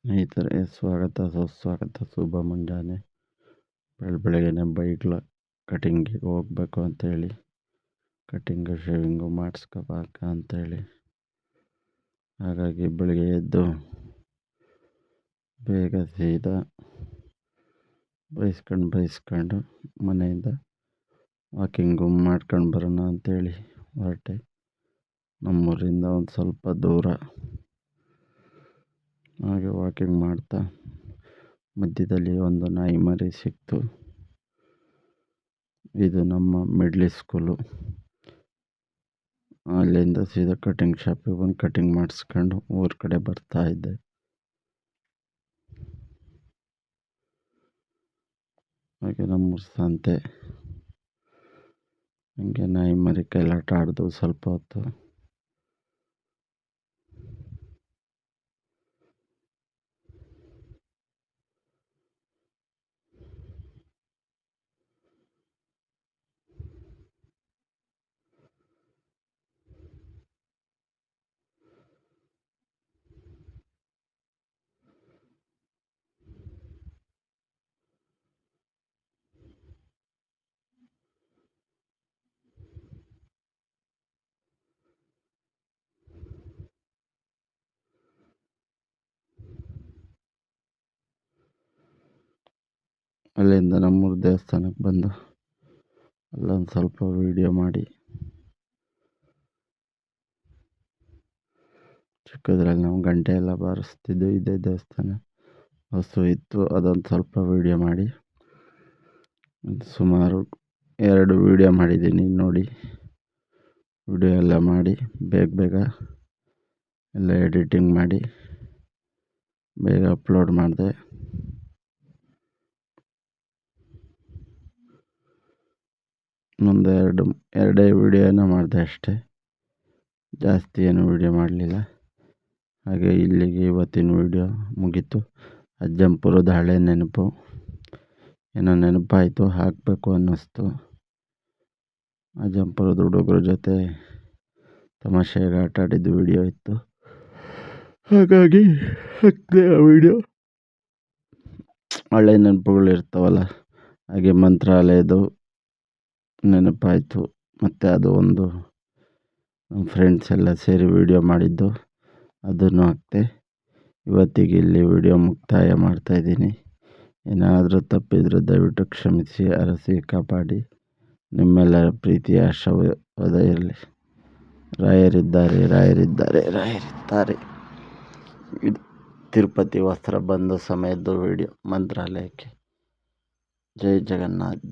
ಸ್ನೇಹಿತರೆ, ಸ್ವಾಗತ ಸುಸ್ವಾಗತ. ಶುಭ ಮುಂಜಾನೆ. ಬೆಳಗ್ಗೆನೆ ಬೈಕ್ಲ ಕಟಿಂಗಿಗೆ ಹೋಗ್ಬೇಕು ಅಂತೇಳಿ ಕಟಿಂಗು ಶೇವಿಂಗು ಮಾಡಿಸ್ಕೋಬೇಕ ಅಂತೇಳಿ, ಹಾಗಾಗಿ ಬೆಳಿಗ್ಗೆ ಎದ್ದು ಬೇಗ ಸೀದಾ ಬೈಸ್ಕೊಂಡು ಮನೆಯಿಂದ ವಾಕಿಂಗು ಮಾಡ್ಕೊಂಡು ಬರೋಣ ಅಂತೇಳಿ ಹೊರಟೆ. ನಮ್ಮೂರಿಂದ ಒಂದು ಸ್ವಲ್ಪ ದೂರ. ಹಾಗೆ ವಾಕಿಂಗ್ ಮಾಡ್ತಾ ಮಧ್ಯದಲ್ಲಿ ಒಂದು ನಾಯಿ ಮರಿ ಸಿಕ್ತು. ಇದು ನಮ್ಮ ಮಿಡ್ಲ್ ಸ್ಕೂಲು. ಅಲ್ಲಿಂದ ಸೀದಾ ಕಟಿಂಗ್ ಶಾಪಿಗೆ ಬಂದು ಕಟಿಂಗ್ ಮಾಡಿಸ್ಕೊಂಡು ಊರ ಕಡೆ ಬರ್ತಾ ಇದ್ದೆ. ಹಾಗೆ ನಮ್ಮೂರ ಸಂತೆ. ಹಂಗೆ ನಾಯಿ ಮರಿ ಕೈಲಾಟ ಆಡ್ದು ಸ್ವಲ್ಪ ಹೊತ್ತು. ಅಲ್ಲಿಂದ ನಮ್ಮೂರ ದೇವಸ್ಥಾನಕ್ಕೆ ಬಂದು ಅಲ್ಲೊಂದು ಸ್ವಲ್ಪ ವೀಡಿಯೋ ಮಾಡಿ, ಚಿಕ್ಕದ್ರಲ್ಲಿ ನಾವು ಗಂಟೆ ಎಲ್ಲ ಬಾರಿಸ್ತಿದ್ದು. ಇದೇ ದೇವಸ್ಥಾನ ಹಸು ಇತ್ತು, ಅದೊಂದು ಸ್ವಲ್ಪ ವೀಡಿಯೋ ಮಾಡಿ, ಸುಮಾರು 2 ವೀಡಿಯೋ ಮಾಡಿದ್ದೀನಿ ನೋಡಿ. ವಿಡಿಯೋ ಎಲ್ಲ ಮಾಡಿ ಬೇಗ ಎಲ್ಲ ಎಡಿಟಿಂಗ್ ಮಾಡಿ ಬೇಗ ಅಪ್ಲೋಡ್ ಮಾಡಿದೆ. ಎರಡೇ ವೀಡಿಯೋನ ಮಾಡಿದೆ ಅಷ್ಟೇ, ಜಾಸ್ತಿ ಏನು ವೀಡಿಯೋ ಮಾಡಲಿಲ್ಲ. ಹಾಗೆ ಇಲ್ಲಿಗೆ ಇವತ್ತಿನ ವೀಡಿಯೋ ಮುಗೀತು. ಅಜ್ಜಂಪುರದ ಹಳೆ ನೆನಪು ಏನೋ ನೆನಪಾಯಿತು, ಹಾಕಬೇಕು ಅನ್ನಿಸ್ತು. ಅಜ್ಜಂಪುರದ ಹುಡುಗರ ಜೊತೆ ತಮಾಷೆಗೆ ಆಟ ಆಡಿದ್ದು ವೀಡಿಯೋ ಇತ್ತು, ಹಾಗಾಗಿ ಹಾಕಿದೆ ಆ ವೀಡಿಯೋ. ಹಳೆ ನೆನಪುಗಳು ಇರ್ತಾವಲ್ಲ, ಹಾಗೆ ಮಂತ್ರಾಲಯದು ನೆನಪಾಯಿತು. ಮತ್ತು ಅದು ಒಂದು ನಮ್ಮ ಫ್ರೆಂಡ್ಸ್ ಎಲ್ಲ ಸೇರಿ ವೀಡಿಯೋ ಮಾಡಿದ್ದು, ಅದನ್ನು ಹಾಕಿದೆ. ಇವತ್ತಿಗೆ ಇಲ್ಲಿ ವೀಡಿಯೋ ಮುಕ್ತಾಯ ಮಾಡ್ತಾಯಿದ್ದೀನಿ. ಏನಾದರೂ ತಪ್ಪಿದರೆ ದಯವಿಟ್ಟು ಕ್ಷಮಿಸಿ, ಅರಸಿ ಕಾಪಾಡಿ. ನಿಮ್ಮೆಲ್ಲರ ಪ್ರೀತಿಯ ಆಶೀರ್ವಾದ ಇರಲಿ. ರಾಯರಿದ್ದಾರೆ. ಇದು ತಿರುಪತಿ ವಸ್ತ್ರ ಬಂದ ಸಮಯದ್ದು ವೀಡಿಯೋ ಮಂತ್ರಾಲಯಕ್ಕೆ. ಜೈ ಜಗನ್ನಾಥ್.